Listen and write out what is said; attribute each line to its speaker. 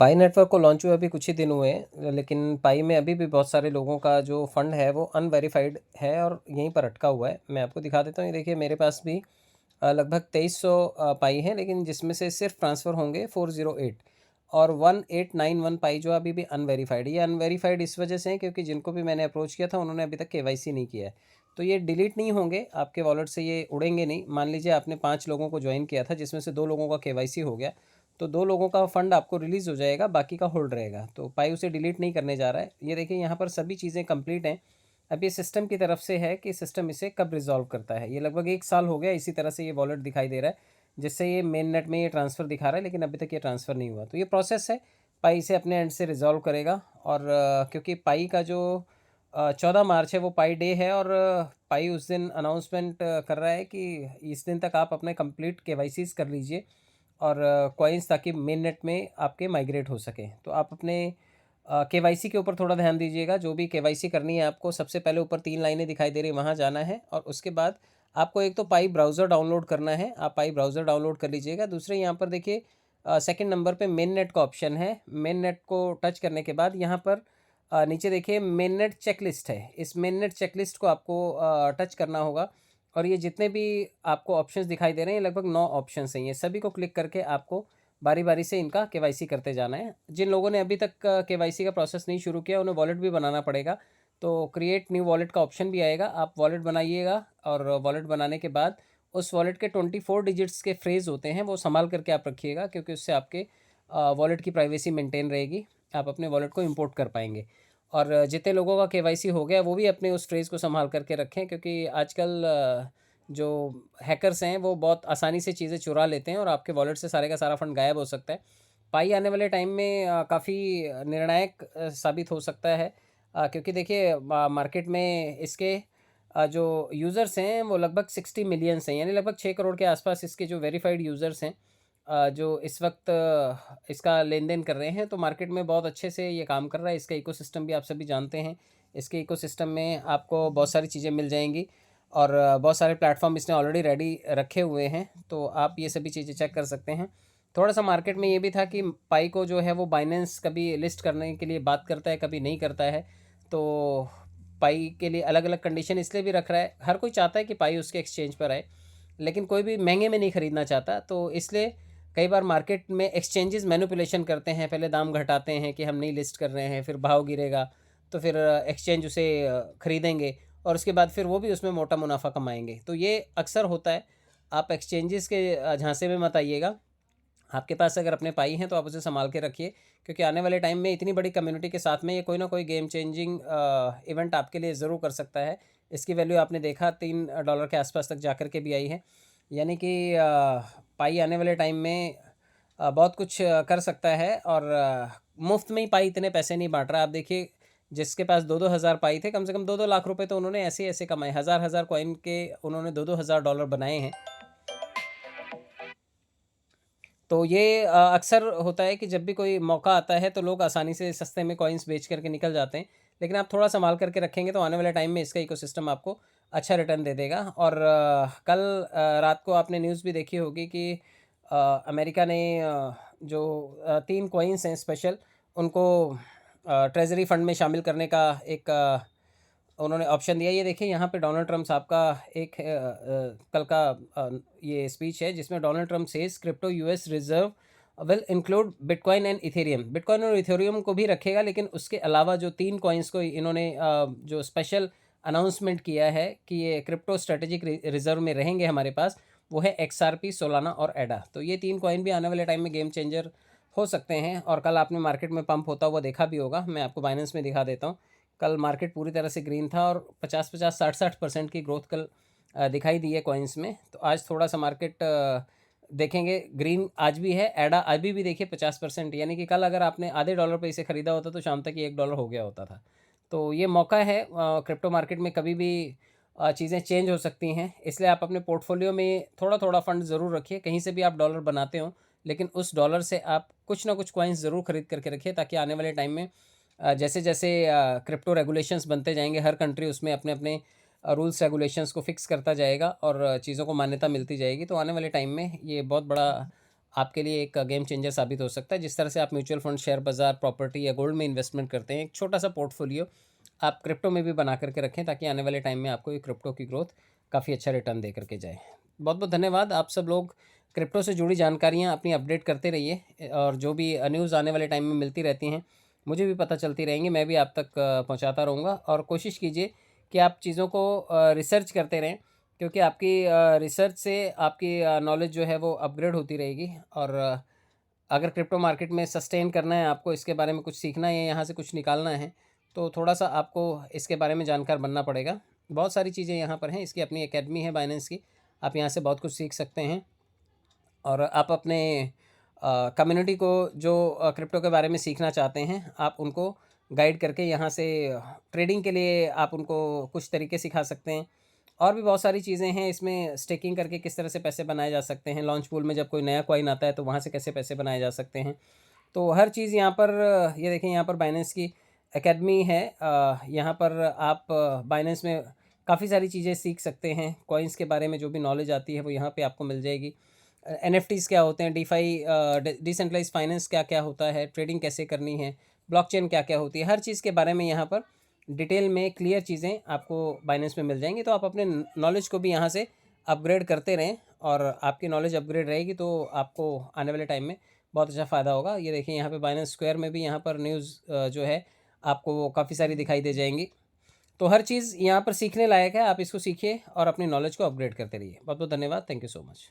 Speaker 1: पाई network को launch हुए अभी कुछ ही दिन हुए हैं, लेकिन पाई में अभी भी बहुत सारे लोगों का जो फंड है वो अनवेरिफाइड है और यहीं पर अटका हुआ है। मैं आपको दिखा देता हूँ, ये देखिए मेरे पास भी लगभग 2300 पाई हैं, लेकिन जिसमें से सिर्फ ट्रांसफ़र होंगे 408 और 1891 पाई जो अभी भी अनवेरिफाइड। ये अनवेरिफाइड इस वजह से है क्योंकि जिनको भी मैंने अप्रोच किया था उन्होंने अभी तक केवाईसी नहीं किया है। तो ये डिलीट नहीं होंगे आपके वॉलेट से, ये उड़ेंगे नहीं। मान लीजिए आपने 5 लोगों को ज्वाइन किया था जिसमें से 2 लोगों का केवाईसी हो गया, तो 2 लोगों का फंड आपको रिलीज़ हो जाएगा, बाकी का होल्ड रहेगा। तो पाई उसे डिलीट नहीं करने जा रहा है। ये देखिए यहाँ पर सभी चीज़ें कंप्लीट हैं। अब ये सिस्टम की तरफ से है कि सिस्टम इसे कब रिज़ॉल्व करता है। ये लगभग 1 साल हो गया इसी तरह से ये वॉलेट दिखाई दे रहा है, जिससे ये मेन नेट में ये ट्रांसफ़र दिखा रहा है, लेकिन अभी तक ये ट्रांसफ़र नहीं हुआ। तो ये प्रोसेस है, पाई इसे अपने एंड से रिज़ॉल्व करेगा। और क्योंकि पाई का जो 14 मार्च है वो पाई डे है, और पाई उस दिन अनाउंसमेंट कर रहा है कि इस दिन तक आप अपने कंप्लीट केवाईसीज़ कर लीजिए और कॉइन्स, ताकि मेन नेट में आपके माइग्रेट हो सकें। तो आप अपने केवाईसी के ऊपर थोड़ा ध्यान दीजिएगा। जो भी केवाईसी करनी है आपको, सबसे पहले ऊपर 3 लाइनें दिखाई दे रही हैं, वहाँ जाना है और उसके बाद आपको एक तो पाई ब्राउज़र डाउनलोड करना है। आप पाई ब्राउज़र डाउनलोड कर लीजिएगा। दूसरे यहाँ पर देखिए सेकंड नंबर पे मेन नेट का ऑप्शन है। मेन नेट को टच करने के बाद यहाँ पर नीचे देखिए मेन नेट चेकलिस्ट है। इस मेन नेट चेकलिस्ट को आपको टच करना होगा, और ये जितने भी आपको ऑप्शंस दिखाई दे रहे हैं, लगभग 9 ऑप्शंस हैं। ये सभी को क्लिक करके आपको बारी बारी से इनका केवाईसी करते जाना है। जिन लोगों ने अभी तक केवाईसी का प्रोसेस नहीं शुरू किया, उन्हें वॉलेट भी बनाना पड़ेगा। तो क्रिएट न्यू वॉलेट का ऑप्शन भी आएगा, आप वॉलेट बनाइएगा और वॉलेट बनाने के बाद उस वॉलेट के 24 डिजिट्स के फ्रेज़ होते हैं, वो संभाल करके आप रखिएगा, क्योंकि उससे आपके वॉलेट की प्राइवेसी मेंटेन रहेगी। आप अपने वॉलेट को इंपोर्ट कर पाएंगे। और जितने लोगों का केवाईसी हो गया वो भी अपने उस फ्रेज़ को संभाल करके रखें, क्योंकि आजकल जो हैकर्स हैं वो बहुत आसानी से चीज़ें चुरा लेते हैं और आपके वॉलेट से सारे का सारा फंड गायब हो सकता है। पाई आने वाले टाइम में काफ़ी निर्णायक साबित हो सकता है, क्योंकि देखिए मार्केट में इसके जो यूज़र्स हैं वो लगभग 60 मिलियंस हैं, यानी लगभग 6 करोड़ के आसपास इसके जो वेरीफाइड यूज़र्स हैं, जो इस वक्त इसका लेन देन कर रहे हैं। तो मार्केट में बहुत अच्छे से ये काम कर रहा है। इसका इकोसिस्टम भी आप सभी जानते हैं। इसके इकोसिस्टम में आपको बहुत सारी चीज़ें मिल जाएंगी, और बहुत सारे प्लेटफॉर्म इसने ऑलरेडी रेडी रखे हुए हैं, तो आप ये सभी चीज़ें चेक कर सकते हैं। थोड़ा सा मार्केट में ये भी था कि पाई को जो है वो बाइनेंस कभी लिस्ट करने के लिए बात करता है, कभी नहीं करता है। तो पाई के लिए अलग अलग कंडीशन इसलिए भी रख रहा है, हर कोई चाहता है कि पाई उसके एक्सचेंज पर आए, लेकिन कोई भी महंगे में नहीं ख़रीदना चाहता। तो इसलिए कई बार मार्केट में एक्सचेंजेस मैनिपुलेशन करते हैं, पहले दाम घटाते हैं कि हम नहीं लिस्ट कर रहे हैं, फिर भाव गिरेगा तो फिर एक्सचेंज उसे ख़रीदेंगे, और उसके बाद फिर वो भी उसमें मोटा मुनाफा कमाएंगे। तो ये अक्सर होता है। आप एक्सचेंजेस के झांसे में मत आइएगा। आपके पास अगर अपने पाई हैं तो आप उसे संभाल के रखिए, क्योंकि आने वाले टाइम में इतनी बड़ी कम्युनिटी के साथ में ये कोई ना कोई गेम चेंजिंग इवेंट आपके लिए ज़रूर कर सकता है। इसकी वैल्यू आपने देखा $3 के आसपास तक जा कर के भी आई है। यानी कि पाई आने वाले टाइम में बहुत कुछ कर सकता है, और मुफ्त में ही पाई इतने पैसे नहीं बांट रहा। आप देखिए, जिसके पास 2-2 हज़ार पाई थे, कम से कम 2-2 लाख रुपए तो उन्होंने ऐसे ऐसे कमाए। हज़ार हज़ार कॉइन के उन्होंने 2-2 हज़ार डॉलर बनाए हैं। तो ये अक्सर होता है कि जब भी कोई मौका आता है तो लोग आसानी से सस्ते में कॉइन्स बेच करके निकल जाते हैं, लेकिन आप थोड़ा संभाल करके रखेंगे तो आने वाले टाइम में इसका इकोसिस्टम आपको अच्छा रिटर्न दे देगा। और कल रात को आपने न्यूज़ भी देखी होगी कि अमेरिका ने जो 3 कॉइन्स हैं स्पेशल, उनको ट्रेजरी फंड में शामिल करने का एक उन्होंने ऑप्शन दिया। ये देखिए यहाँ पे डोनाल्ड ट्रम्प साहब का एक कल का ये स्पीच है, जिसमें Donald Trump says crypto US reserve will include bitcoin and Ethereum. Bitcoin और इथेरियम को भी रखेगा, लेकिन उसके अलावा जो 3 कॉइन्स को इन्होंने जो स्पेशल अनाउंसमेंट किया है कि ये क्रिप्टो स्ट्रेटेजिक रिजर्व में रहेंगे हमारे पास, वो है XRP, सोलाना और एडा। तो ये 3 कॉइन भी आने वाले टाइम में गेम चेंजर हो सकते हैं। और कल आपने मार्केट में पंप होता हुआ देखा भी होगा। मैं आपको बाइनेंस में दिखा देता हूँ। कल मार्केट पूरी तरह से ग्रीन था, और 50-50, 60-60% की ग्रोथ कल दिखाई दी है कॉइन्स में। तो आज थोड़ा सा मार्केट देखेंगे ग्रीन आज भी है। एडा अभी भी देखिए 50%, यानी कि कल अगर आपने आधे डॉलर पे इसे ख़रीदा होता तो शाम तक ये $1 हो गया होता था। तो ये मौका है, क्रिप्टो मार्केट में कभी भी चीज़ें चेंज हो सकती हैं, इसलिए आप अपने पोर्टफोलियो में थोड़ा थोड़ा फंड ज़रूर रखिए। कहीं से भी आप डॉलर बनाते हो, लेकिन उस डॉलर से आप कुछ ना कुछ कॉइन्स ज़रूर खरीद करके रखिए, ताकि आने वाले टाइम में जैसे जैसे क्रिप्टो रेगुलेशंस बनते जाएंगे, हर कंट्री उसमें अपने अपने रूल्स रेगुलेशंस को फिक्स करता जाएगा और चीज़ों को मान्यता मिलती जाएगी। तो आने वाले टाइम में ये बहुत बड़ा आपके लिए एक गेम चेंजर साबित हो सकता है। जिस तरह से आप म्यूचुअल फंड, शेयर बाज़ार, प्रॉपर्टी या गोल्ड में इन्वेस्टमेंट करते हैं, एक छोटा-सा पोर्टफोलियो आप क्रिप्टो में भी बना कर के रखें, ताकि आने वाले टाइम में आपको ये क्रिप्टो की ग्रोथ काफ़ी अच्छा रिटर्न दे कर के जाए। बहुत-बहुत धन्यवाद। आप सब लोग क्रिप्टो से जुड़ी जानकारियाँ अपनी अपडेट करते रहिए, और जो भी न्यूज़ आने वाले टाइम में मिलती रहती हैं, मुझे भी पता चलती रहेंगी, मैं भी आप तक पहुँचाता रहूँगा। और कोशिश कीजिए कि आप चीज़ों को रिसर्च करते रहें, क्योंकि आपकी रिसर्च से आपकी नॉलेज जो है वो अपग्रेड होती रहेगी। और अगर क्रिप्टो मार्केट में सस्टेन करना है, आपको इसके बारे में कुछ सीखना है, यहाँ से कुछ निकालना है, तो थोड़ा-सा आपको इसके बारे में जानकार बनना पड़ेगा। बहुत सारी चीज़ें यहाँ पर हैं, इसकी अपनी एकेडमी है बाइनेंस की, आप यहाँ से बहुत कुछ सीख सकते हैं। और आप अपने कम्युनिटी को जो क्रिप्टो के बारे में सीखना चाहते हैं, आप उनको गाइड करके यहाँ से ट्रेडिंग के लिए आप उनको कुछ तरीके सिखा सकते हैं। और भी बहुत सारी चीज़ें हैं इसमें, स्टेकिंग करके किस तरह से पैसे बनाए जा सकते हैं, लॉन्च पूल में जब कोई नया कॉइन आता है तो वहाँ से कैसे पैसे बनाए जा सकते हैं। तो हर चीज़ यहाँ पर, ये देखें, यहाँ पर बाइनेंस की एकेडमी है। यहाँ पर आप बाइनेंस में काफ़ी सारी चीज़ें सीख सकते हैं। कॉइन्स के बारे में जो भी नॉलेज आती है वो यहाँ पे आपको मिल जाएगी। एनएफटीज़ क्या होते हैं, डीफाई डिसेंट्रलाइज्ड फाइनेंस क्या-क्या होता है, ट्रेडिंग कैसे करनी है, ब्लॉकचेन क्या-क्या होती है, हर चीज़ के बारे में यहाँ पर डिटेल में क्लियर चीज़ें आपको बाइनेंस में मिल जाएँगी। तो आप अपने नॉलेज को भी यहाँ से अपग्रेड करते रहें, और आपकी नॉलेज अपग्रेड रहेगी तो आपको आने वाले टाइम में बहुत अच्छा फ़ायदा होगा। ये देखिए, यहाँ पे बाइनेंस स्क्वायर में भी यहाँ पर न्यूज़ जो है आपको काफ़ी सारी दिखाई दे जाएँगी। तो हर चीज़ यहाँ पर सीखने लायक है, आप इसको सीखिए और अपनी नॉलेज को अपग्रेड करते रहिए। बहुत-बहुत धन्यवाद। Thank you so much.